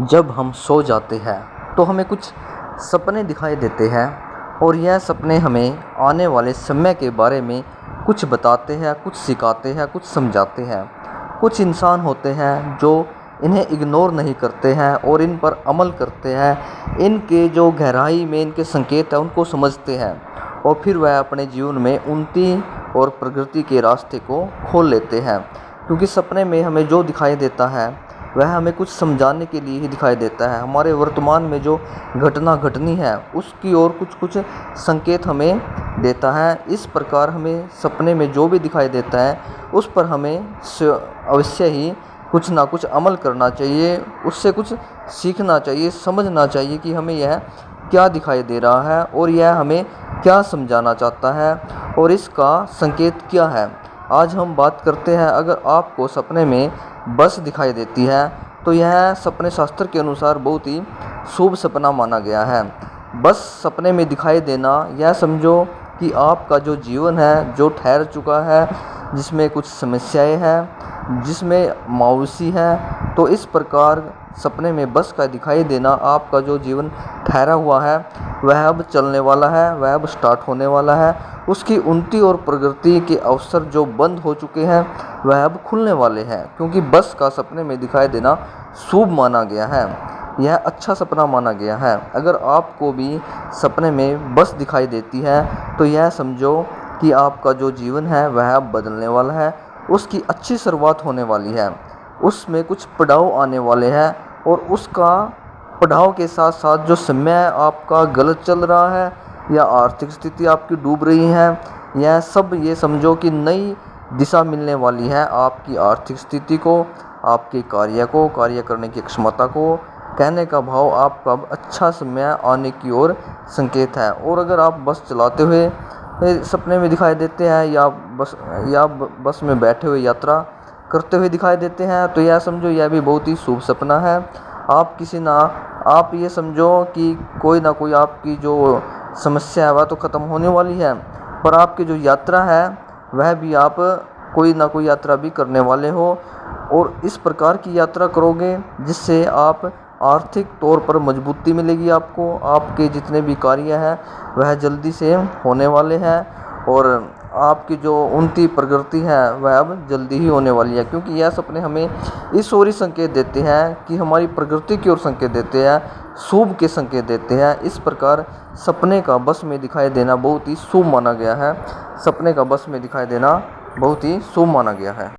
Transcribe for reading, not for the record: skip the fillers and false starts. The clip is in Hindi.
जब हम सो जाते हैं तो हमें कुछ सपने दिखाई देते हैं और यह सपने हमें आने वाले समय के बारे में कुछ बताते हैं, कुछ सिखाते हैं, कुछ समझाते हैं। कुछ इंसान होते हैं जो इन्हें इग्नोर नहीं करते हैं और इन पर अमल करते हैं। इनके जो गहराई में इनके संकेत हैं उनको समझते हैं और फिर वह अपने जीवन में उन्नति और प्रगति के रास्ते को खोल लेते हैं। क्योंकि सपने में हमें जो दिखाई देता है वह हमें कुछ समझाने के लिए ही दिखाई देता है। हमारे वर्तमान में जो घटना घटनी है उसकी ओर कुछ कुछ संकेत हमें देता है। इस प्रकार हमें सपने में जो भी दिखाई देता है उस पर हमें अवश्य ही कुछ ना कुछ अमल करना चाहिए, उससे कुछ सीखना चाहिए, समझना चाहिए कि हमें यह क्या दिखाई दे रहा है और यह हमें क्या समझाना चाहता है और इसका संकेत क्या है। आज हम बात करते हैं, अगर आपको सपने में बस दिखाई देती है तो यह सपने शास्त्र के अनुसार बहुत ही शुभ सपना माना गया है। बस सपने में दिखाई देना, यह समझो कि आपका जो जीवन है जो ठहर चुका है, जिसमें कुछ समस्याएं हैं, जिसमें मायूसी है, तो इस प्रकार सपने में बस का दिखाई देना आपका जो जीवन ठहरा हुआ है वह अब चलने वाला है, वह अब स्टार्ट होने वाला है। उसकी उन्नति और प्रगति के अवसर जो बंद हो चुके हैं वह अब खुलने वाले हैं। क्योंकि बस का सपने में दिखाई देना शुभ माना गया है, यह अच्छा सपना माना गया है। अगर आपको भी सपने में बस दिखाई देती है तो यह समझो कि आपका जो जीवन है वह अब बदलने वाला है, उसकी अच्छी शुरुआत होने वाली है, उसमें कुछ पड़ाव आने वाले हैं और उसका पड़ाव के साथ साथ जो समय आपका गलत चल रहा है या आर्थिक स्थिति आपकी डूब रही है, यह सब ये समझो कि नई दिशा मिलने वाली है आपकी आर्थिक स्थिति को, आपके कार्य को, कार्य करने की क्षमता को। कहने का भाव आपका अब अच्छा समय आने की ओर संकेत है। और अगर आप बस चलाते हुए सपने में दिखाई देते हैं या बस में बैठे हुए यात्रा करते हुए दिखाई देते हैं तो यह समझो यह भी बहुत ही शुभ सपना है। आप ये समझो कि कोई ना कोई आपकी जो समस्या है वह तो ख़त्म होने वाली है, पर आपकी जो यात्रा है वह भी आप कोई ना कोई यात्रा भी करने वाले हो और इस प्रकार की यात्रा करोगे जिससे आप आर्थिक तौर पर मजबूती मिलेगी आपको। आपके जितने भी कार्य हैं वह जल्दी से होने वाले हैं और आपकी जो उन्नति प्रगति है वह अब जल्दी ही होने वाली है। क्योंकि यह सपने हमें इस ओर ही संकेत देते हैं कि हमारी प्रगति की ओर संकेत देते हैं, शुभ के संकेत देते हैं। इस प्रकार सपने का बस में दिखाई देना बहुत ही शुभ माना गया है। सपने का बस में दिखाई देना बहुत ही शुभ माना गया है।